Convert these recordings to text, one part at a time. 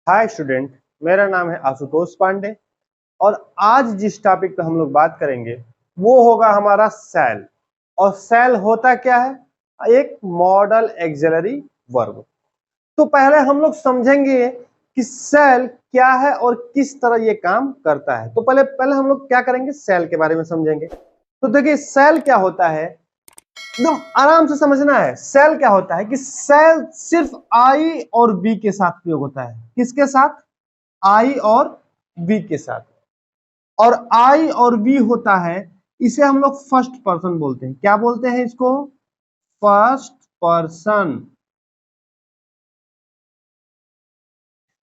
Hi student, मेरा नाम है आशुतोष पांडे और आज जिस टॉपिक पे हम लोग बात करेंगे वो होगा हमारा सेल। और सेल होता क्या है? एक मॉडल एक्सिलरी वर्ब। तो पहले हम लोग समझेंगे कि सेल क्या है और किस तरह ये काम करता है। तो पहले पहले हम लोग क्या करेंगे, सेल के बारे में समझेंगे। तो देखिए सेल क्या होता है, एकदम आराम से समझना है। सेल क्या होता है कि सेल सिर्फ आई और बी के साथ प्रयोग होता है। किसके साथ? आई और बी के साथ। और आई और बी होता है, इसे हम लोग फर्स्ट पर्सन बोलते हैं। क्या बोलते हैं इसको? First person.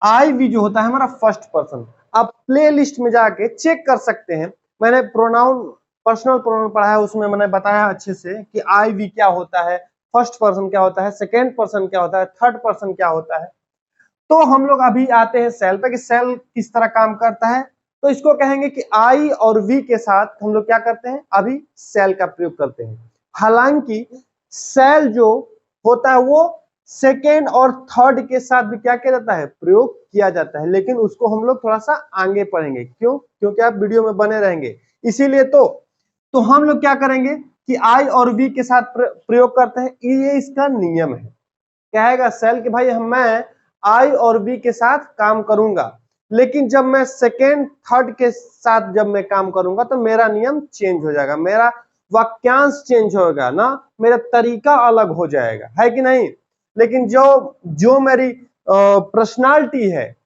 आई बी जो होता है हमारा फर्स्ट पर्सन। आप प्ले लिस्ट में जाके चेक कर सकते हैं, मैंने प्रोनाउन पर्सनल प्रोनाउन पढ़ा है, उसमें मैंने बताया अच्छे से कि आई बी क्या होता है, फर्स्ट पर्सन क्या होता है, सेकेंड पर्सन क्या होता है, थर्ड पर्सन क्या होता है। तो हम लोग अभी आते हैं सेल पे कि सेल किस तरह काम करता है। तो इसको कहेंगे कि आई और वी के साथ हम लोग क्या करते हैं, अभी सेल का प्रयोग करते हैं। हालांकि सेल जो होता है वो सेकेंड और थर्ड के साथ भी क्या किया जाता है, प्रयोग किया जाता है, लेकिन उसको हम लोग थोड़ा सा आगे पढ़ेंगे। क्यों? क्योंकि आप वीडियो में बने रहेंगे, इसीलिए तो हम लोग क्या करेंगे कि आई और वी के साथ प्रयोग करते हैं। ये इसका नियम है। कहेगा सेल कि भाई मैं आई और बी के साथ काम करूंगा, लेकिन जब मैं सेकेंड थर्ड के साथ जब मैं काम करूंगा तो मेरा नियम चेंज हो जाएगा, मेरा वाक्यांश चेंज होगा ना, मेरा तरीका अलग हो जाएगा, है कि नहीं। लेकिन जो जो मेरी पर्सनालिटी है,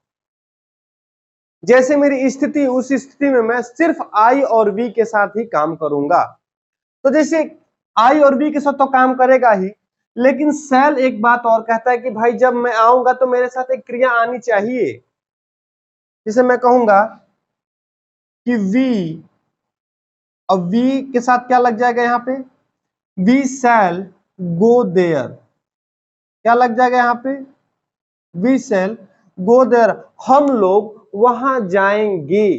जैसे मेरी स्थिति, उस स्थिति में मैं सिर्फ आई और बी के साथ ही काम करूंगा। तो जैसे आई और बी के साथ तो काम करेगा ही, लेकिन सेल एक बात और कहता है कि भाई जब मैं आऊंगा तो मेरे साथ एक क्रिया आनी चाहिए। जैसे मैं कहूंगा कि वी, अब वी के साथ क्या लग जाएगा यहाँ पे? We shall go there. क्या लग जाएगा यहाँ पे? वी शैल गो देयर, हम लोग वहां जाएंगे।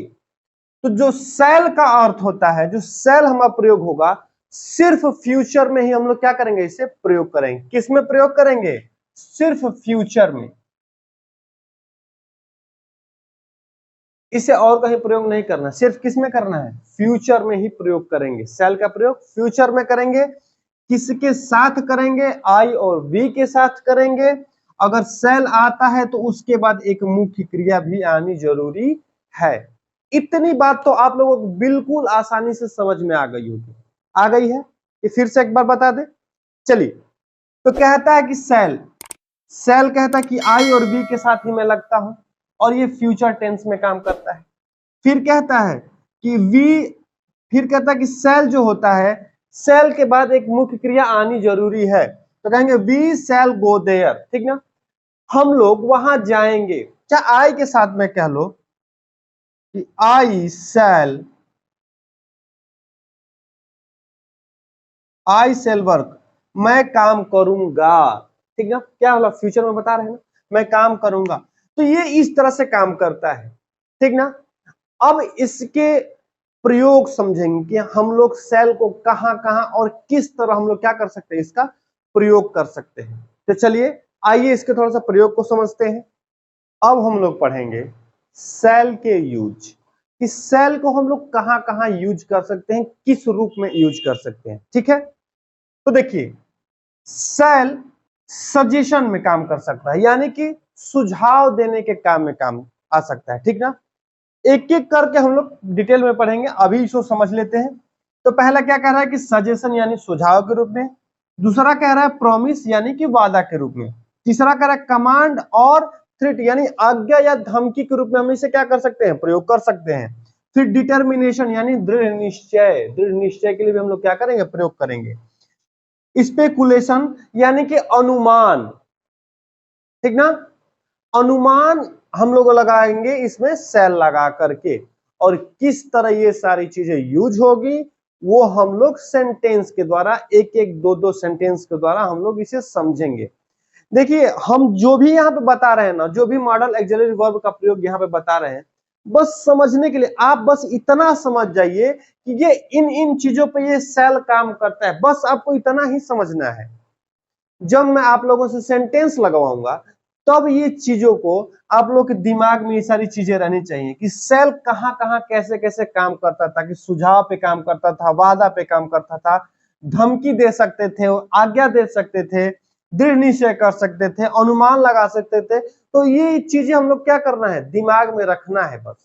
तो जो सेल का अर्थ होता है, जो सेल हमारा प्रयोग होगा, सिर्फ फ्यूचर में ही हम लोग क्या करेंगे, इसे प्रयोग करेंगे। किस में प्रयोग करेंगे? सिर्फ फ्यूचर में। इसे और कहीं प्रयोग नहीं करना, सिर्फ किस में करना है? फ्यूचर में ही प्रयोग करेंगे। सेल का प्रयोग फ्यूचर में करेंगे। किसके साथ करेंगे? आई और बी के साथ करेंगे। अगर सेल आता है तो उसके बाद एक मुख्य क्रिया भी आनी जरूरी है। इतनी बात तो आप लोगों को बिल्कुल आसानी से समझ में आ गई होगी। आ गई है कि फिर से एक बार बता दे? चलिए, तो कहता है कि सेल सेल कहता है कि आई और बी के साथ ही मैं लगता हूं, और ये फ्यूचर टेंस में काम करता है। फिर कहता है कि वी, फिर कहता है कि सेल जो होता है, सेल के बाद एक मुख्य क्रिया आनी जरूरी है। तो कहेंगे वी शैल गो देयर, ठीक ना, हम लोग वहां जाएंगे। चाहे आई के साथ में कह लो कि आई शैल वर्क, मैं काम करूंगा। ठीक ना, क्या मतलब फ्यूचर में बता रहे हैं ना, मैं काम करूंगा। तो ये इस तरह से काम करता है, ठीक ना। अब इसके प्रयोग समझेंगे कि हम लोग सेल को कहां कहां और किस तरह हम लोग क्या कर सकते हैं, इसका प्रयोग कर सकते हैं। तो चलिए आइए इसके थोड़ा सा प्रयोग को समझते हैं। अब हम लोग पढ़ेंगे सेल के यूज, कि सेल को हम लोग कहां कहां यूज कर सकते हैं, किस रूप में यूज कर सकते हैं। ठीक है, तो देखिए सेल सजेशन में काम कर सकता है, यानी कि सुझाव देने के काम में काम आ सकता है। ठीक ना, एक एक करके हम लोग डिटेल में पढ़ेंगे, अभी इसको समझ लेते हैं। तो पहला क्या कह रहा है कि सजेशन यानी सुझाव के रूप में। दूसरा कह रहा है प्रॉमिस यानी कि वादा के रूप में। तीसरा कह रहा है कमांड और थ्रेट यानी आज्ञा या धमकी के रूप में हम इसे क्या कर सकते हैं, प्रयोग कर सकते हैं। फिर डिटर्मिनेशन यानी दृढ़ निश्चय, दृढ़ निश्चय के लिए भी हम लोग क्या करेंगे, प्रयोग करेंगे। स्पेकुलेशन यानी कि अनुमान, ठीक ना, अनुमान हम लोग लगाएंगे इसमें सेल लगा करके। और किस तरह ये सारी चीजें यूज होगी वो हम लोग सेंटेंस के द्वारा, एक एक दो दो सेंटेंस के द्वारा हम लोग इसे समझेंगे। देखिए हम जो भी यहाँ पे बता रहे हैं ना, जो भी मॉडल ऑक्सिलरी वर्ब का प्रयोग यहाँ पे बता रहे हैं, बस समझने के लिए आप बस इतना समझ जाइए कि ये इन इन चीजों पे ये सेल काम करता है, बस आपको इतना ही समझना है। जब मैं आप लोगों से सेंटेंस लगवाऊंगा तब ये चीजों को आप लोग के दिमाग में ये सारी चीजें रहनी चाहिए कि सेल कहाँ कहाँ कैसे कैसे काम करता था, कि सुझाव पे काम करता था, वादा पे काम करता था, धमकी दे सकते थे, आज्ञा दे सकते थे, दृढ़ निश्चय कर सकते थे, अनुमान लगा सकते थे। तो ये चीजें हम लोग क्या करना है, दिमाग में रखना है बस,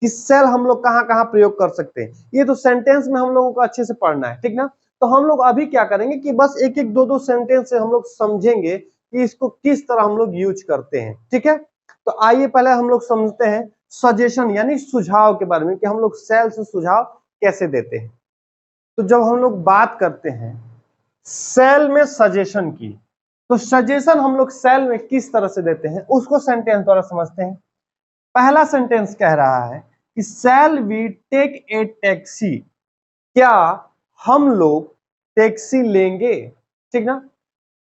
कि सेल हम लोग कहाँ कहाँ प्रयोग कर सकते हैं। ये तो सेंटेंस में हम लोगों को अच्छे से पढ़ना है, ठीक ना। तो हम लोग अभी क्या करेंगे कि बस एक एक दो दो सेंटेंस से हम लोग समझेंगे कि इसको किस तरह हम लोग यूज करते हैं, ठीक है। तो आइए पहले हम लोग समझते हैं सजेशन यानी सुझाव के बारे में, कि हम लोग सेल से सुझाव कैसे देते हैं। तो जब हम लोग बात करते हैं सेल में सजेशन की, तो सजेशन हम लोग सेल में किस तरह से देते हैं उसको सेंटेंस द्वारा समझते हैं। पहला सेंटेंस कह रहा है कि shall we take a taxi, क्या हम लोग टैक्सी लेंगे, ठीक ना।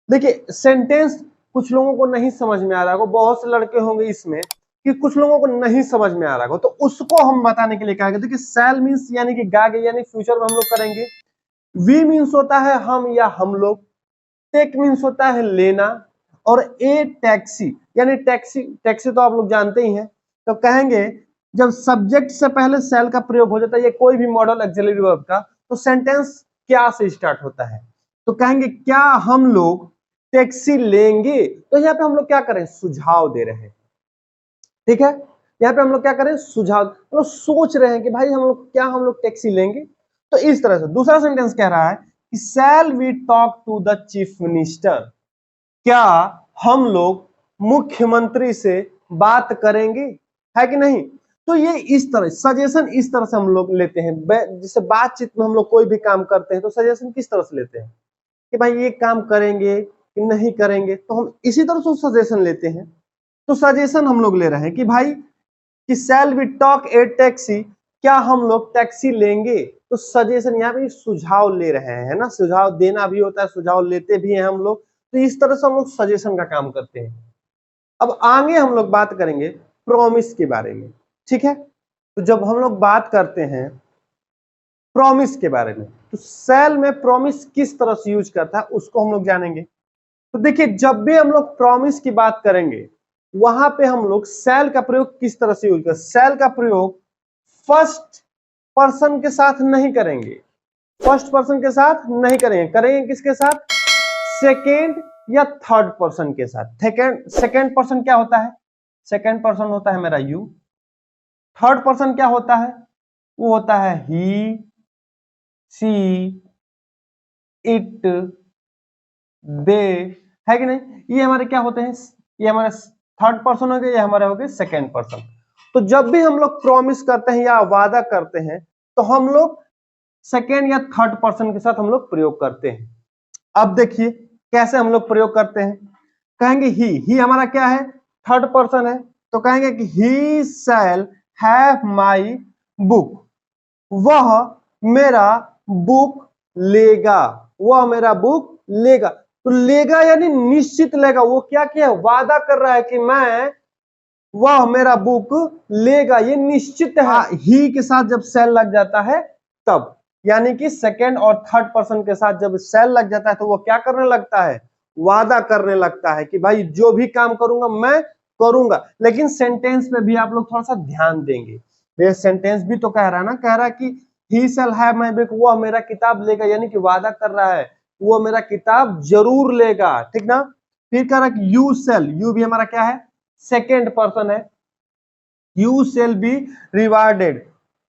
देखिए सेंटेंस कुछ लोगों को नहीं समझ में आ रहा होगा, बहुत से लड़के होंगे इसमें कि कुछ लोगों को नहीं समझ में आ रहा होगा, तो उसको हम बताने के लिए कहेंगे। देखिए शैल मीन्स यानी कि गागे यानी फ्यूचर में हम लोग करेंगे, वी मीन्स होता है हम या हम लोग, टेक मीन्स होता है लेना, और ए टैक्सी यानी टैक्सी, टैक्सी तो आप लोग जानते ही हैं। तो कहेंगे जब सब्जेक्ट से पहले सेल का प्रयोग हो जाता है, ये कोई भी मॉडल ऑक्सिलरी वर्ब का, तो सेंटेंस क्या से स्टार्ट होता है। तो कहेंगे क्या हम लोग टैक्सी लेंगे, तो यहाँ पे हम लोग क्या करें, सुझाव दे रहे हैं, ठीक है। यहाँ पे हम लोग क्या करें, सुझाव, मतलब सोच रहे हैं कि भाई हम लोग क्या, हम लोग टैक्सी लेंगे। तो इस तरह से दूसरा सेंटेंस कह रहा है कि shall we talk to the chief minister, क्या हम लोग मुख्यमंत्री से बात करेंगे, है कि नहीं। तो ये इस तरह सजेशन इस तरह से हम लोग लेते हैं, जैसे बातचीत में हम लोग कोई भी काम करते हैं तो सजेशन किस तरह से लेते हैं कि भाई ये काम करेंगे कि नहीं करेंगे, तो हम इसी तरह से सजेशन लेते हैं। तो सजेशन हम लोग ले रहे हैं कि भाई कि shall we talk a taxi, क्या हम लोग टैक्सी लेंगे। तो सजेशन यहाँ पे सुझाव ले रहे हैं, है ना, सुझाव देना भी होता है, सुझाव लेते भी हैं हम लोग। तो इस तरह से हम लोग सजेशन का काम करते हैं। अब आगे हम लोग बात करेंगे प्रॉमिस के बारे में, ठीक है। तो जब हम लोग बात करते हैं प्रॉमिस के बारे में, तो सेल में प्रॉमिस किस तरह से यूज करता है उसको हम लोग जानेंगे। तो देखिए जब भी हम लोग प्रॉमिस की बात करेंगे, वहां पे हम लोग सेल का प्रयोग किस तरह से यूज करें। सेल का प्रयोग फर्स्ट पर्सन के साथ नहीं करेंगे, फर्स्ट पर्सन के साथ नहीं करेंगे, करेंगे किसके साथ, सेकेंड या थर्ड पर्सन के साथ। सेकेंड पर्सन क्या होता है, सेकेंड पर्सन होता है मेरा यू। थर्ड पर्सन क्या होता है, वो होता है ही, सी, इट, दे, है कि नहीं। ये हमारे क्या होते हैं, ये हमारे थर्ड पर्सन हो गए, ये हमारे हो गए सेकेंड पर्सन। तो जब भी हम लोग प्रॉमिस करते हैं या वादा करते हैं, तो हम लोग सेकेंड या थर्ड पर्सन के साथ हम लोग प्रयोग करते हैं। अब देखिए कैसे हम लोग प्रयोग करते हैं। कहेंगे ही हमारा क्या है, थर्ड पर्सन है, तो कहेंगे कि he shall have my book, वह मेरा बुक लेगा, वह मेरा बुक लेगा। तो लेगा यानी निश्चित लेगा, वो क्या किया, वादा कर रहा है कि मैं, वह मेरा बुक लेगा, ये निश्चित है। ही के साथ जब सेल लग जाता है तब, यानी कि सेकेंड और थर्ड पर्सन के साथ जब सेल लग जाता है तो वो क्या करने लगता है, वादा करने लगता है कि भाई जो भी काम करूंगा मैं करूंगा। लेकिन सेंटेंस पे भी आप लोग थोड़ा सा ध्यान देंगे, ये सेंटेंस भी तो कह रहा है ना, कह रहा है कि he shall have my book, वो मेरा किताब लेगा, यानी कि वादा कर रहा है वो मेरा किताब जरूर लेगा, ठीक ना। फिर कह रहा है कि यू शैल, यू भी हमारा क्या है, सेकेंड पर्सन है, यू शैल बी रिवार्डेड,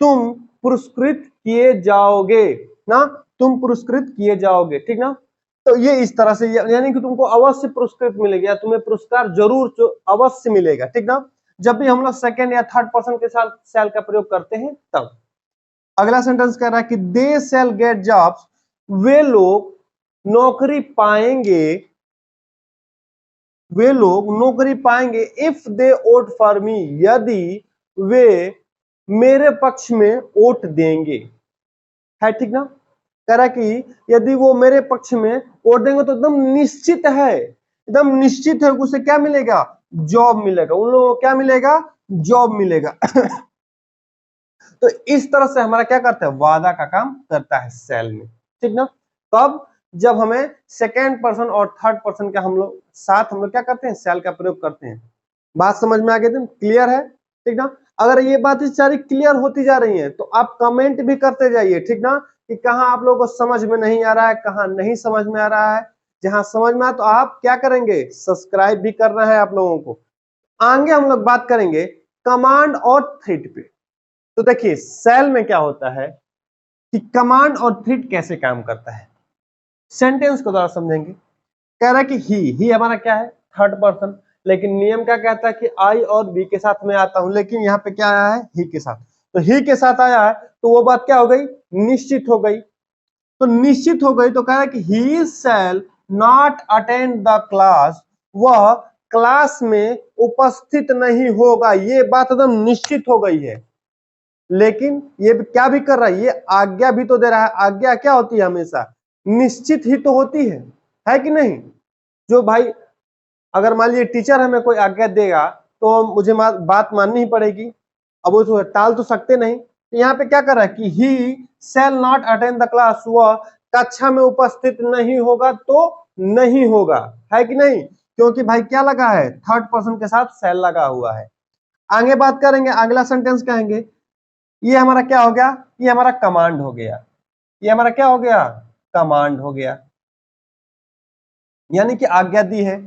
तुम पुरस्कृत किए जाओगे ना, तुम पुरस्कृत किए जाओगे, ठीक ना। तो ये इस तरह से यानी कि तुमको अवश्य पुरस्कृत मिलेगा, तुम्हें पुरस्कार जरूर अवश्य मिलेगा, ठीक ना। जब भी हम लोग सेकेंड या थर्ड पर्सन के साथ शैल का प्रयोग करते हैं तब। अगला सेंटेंस कह रहा है कि दे शैल गेट जॉब्स, वे लोग नौकरी पाएंगे, वे लोग नौकरी पाएंगे, if they vote for me, यदि वे मेरे पक्ष में वोट देंगे, है ठीक ना। कह रहा कि यदि वो मेरे पक्ष में वोट देंगे तो एकदम निश्चित है, एकदम निश्चित है उसे क्या मिलेगा, जॉब मिलेगा, उन लोगों को क्या मिलेगा, जॉब मिलेगा। तो इस तरह से हमारा क्या करता है, वादा का काम करता है सेल में, ठीक ना। तब जब हमें सेकेंड पर्सन और थर्ड पर्सन का हम लोग साथ हम लोग क्या करते हैं, सेल का प्रयोग करते हैं। बात समझ में आ गई, क्लियर है, ठीक ना। अगर ये बात सारी क्लियर होती जा रही है तो आप कमेंट भी करते जाइए, ठीक ना, कि कहाँ आप लोगों को समझ में नहीं आ रहा है, कहाँ नहीं समझ में आ रहा है। जहां समझ में आए तो आप क्या करेंगे, सब्सक्राइब भी करना है आप लोगों को। आगे हम लोग बात करेंगे कमांड और थ्रेड पे। तो देखिए सेल में क्या होता है कि कमांड और थ्रेड कैसे काम करता है, सेंटेंस को द्वारा समझेंगे। कह रहा है कि ही हमारा क्या है, थर्ड पर्सन, लेकिन नियम क्या कहता है कि आई और बी के साथ में आता हूं, लेकिन यहाँ पे क्या आया है, ही के साथ। तो ही के साथ आया है तो वो बात क्या हो गई, निश्चित हो गई। तो निश्चित हो गई तो कह रहा है कि he shall not attend the class, वह क्लास में उपस्थित नहीं होगा, ये बात एकदम निश्चित हो गई है। लेकिन ये क्या भी कर रहा है, ये आज्ञा भी तो दे रहा है। आज्ञा क्या होती है, हमेशा निश्चित ही तो होती है कि नहीं। जो भाई अगर मान लीजिए टीचर हमें कोई आज्ञा देगा तो मुझे बात माननी ही पड़ेगी, अब वो टाल तो सकते नहीं। यहाँ पे क्या कर रहा है कि he shall not attend the class, वह कक्षा में उपस्थित नहीं होगा तो नहीं होगा, है कि नहीं, क्योंकि भाई क्या लगा है, थर्ड पर्सन के साथ शैल लगा हुआ है। आगे बात करेंगे, अगला सेंटेंस कहेंगे, ये हमारा क्या हो गया, ये हमारा कमांड हो गया, ये हमारा क्या हो गया, कमांड हो गया, यानी कि आज्ञा दी है।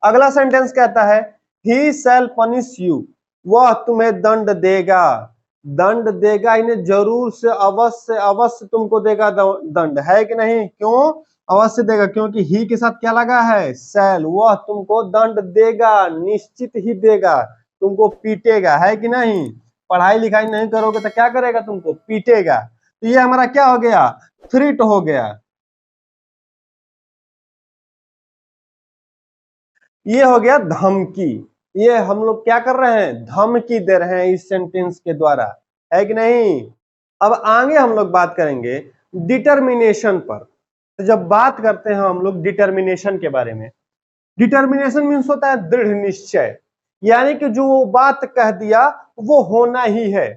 अगला सेंटेंस कहता है ही शैल पनिश यू, वह तुम्हें दंड देगा। दंड देगा, इन्हें जरूर से अवश्य अवश्य तुमको देगा दंड, है कि नहीं, क्यों अवश्य देगा, क्योंकि ही के साथ क्या लगा है, शैल, वह तुमको दंड देगा, निश्चित ही देगा, तुमको पीटेगा, है कि नहीं। पढ़ाई लिखाई नहीं करोगे तो क्या करेगा, तुमको पीटेगा। तो ये हमारा क्या हो गया, थ्रेट हो गया। ये हो गया धमकी, ये हम लोग क्या कर रहे हैं, धमकी दे रहे हैं इस सेंटेंस के द्वारा, है कि नहीं। अब आगे हम लोग बात करेंगे डिटर्मिनेशन पर। तो जब बात करते हैं हम लोग डिटर्मिनेशन के बारे में, डिटर्मिनेशन मीन्स होता है दृढ़ निश्चय, यानी कि जो वो बात कह दिया वो होना ही है।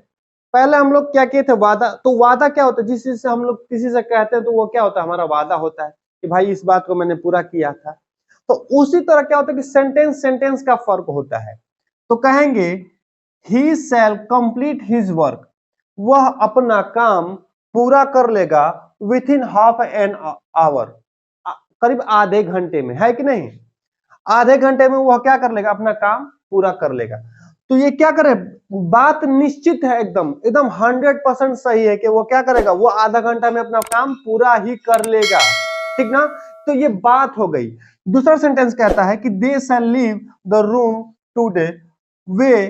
पहले हम लोग क्या किए थे, वादा। तो वादा क्या होता है, जिस चीज से हम लोग किसी से कहते हैं तो वो क्या होता है, हमारा वादा होता है कि भाई इस बात को मैंने पूरा किया था। तो उसी तरह क्या होता है कि सेंटेंस सेंटेंस का फर्क होता है। तो कहेंगे ही शैल कंप्लीट हिज वर्क, वह अपना काम पूरा कर लेगा with in half an hour, करीब आधे घंटे में, है कि नहीं। आधे घंटे में वह क्या कर लेगा, अपना काम पूरा कर लेगा। तो ये क्या करे, बात निश्चित है, एकदम एकदम 100% सही है कि वो क्या करेगा, वो आधा घंटा में अपना काम पूरा ही कर लेगा, ठीक ना। तो ये बात हो गई। दूसरा सेंटेंस कहता है कि they shall leave the room today, वे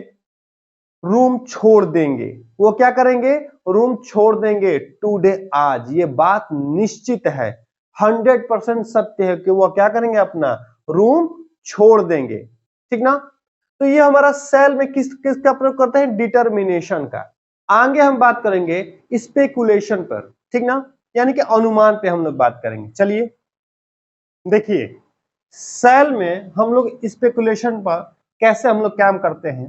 रूम छोड़ देंगे, वो क्या करेंगे, रूम छोड़ देंगे टुडे, आज। ये बात निश्चित है, 100% सत्य है कि वो क्या करेंगे, अपना रूम छोड़ देंगे, ठीक ना। तो ये हमारा सेल में किसका प्रयोग करते हैं, डिटर्मिनेशन का। आगे हम बात करेंगे स्पेकुलेशन पर, ठीक ना, यानी कि अनुमान पे हम लोग बात करेंगे। चलिए देखिए सेल में हम लोग स्पेकुलेशन पर कैसे हम लोग काम करते हैं।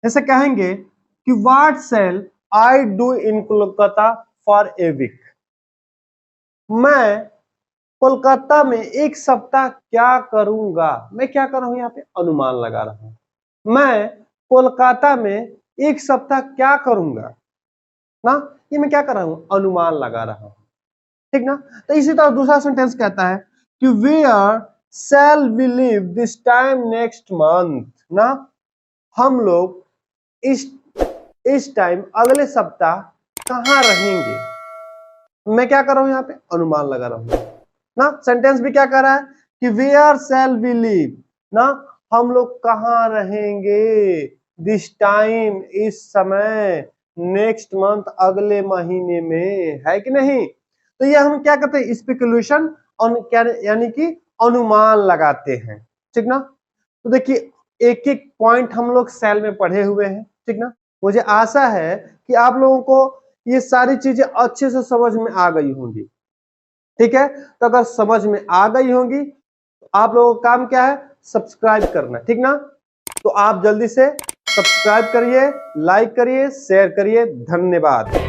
जैसे कहेंगे कि what shall I do in Kolkata for a week, मैं कोलकाता में एक सप्ताह क्या करूंगा। मैं क्या कर रहा हूं, यहाँ पे अनुमान लगा रहा हूं, मैं कोलकाता में एक सप्ताह क्या करूंगा ना, ये मैं क्या कर रहा हूं, अनुमान लगा रहा हूं, ठीक ना। तो इसी तरह दूसरा सेंटेंस कहता है कि where shall we live this time next month, ना हम लोग इस टाइम अगले सप्ताह कहां रहेंगे। मैं क्या कर रहा हूं, यहाँ पे अनुमान लगा रहा हूं ना। सेंटेंस भी क्या कर रहा है कि वेयर शैल वी लिव, ना हम लोग कहां रहेंगे, दिस टाइम इस समय, नेक्स्ट मंथ अगले महीने में, है कि नहीं। तो ये हम क्या करते हैं, स्पेकुलेशन यानी कि अनुमान लगाते हैं, ठीक ना। तो देखिए एक एक पॉइंट हम लोग सेल में पढ़े हुए हैं, ठीक ना। मुझे आशा है कि आप लोगों को ये सारी चीजें अच्छे से समझ में आ गई होंगी, ठीक है। तो अगर समझ में आ गई होंगी तो आप लोगों का काम क्या है, सब्सक्राइब करना, ठीक ना। तो आप जल्दी से सब्सक्राइब करिए, लाइक करिए, शेयर करिए। धन्यवाद।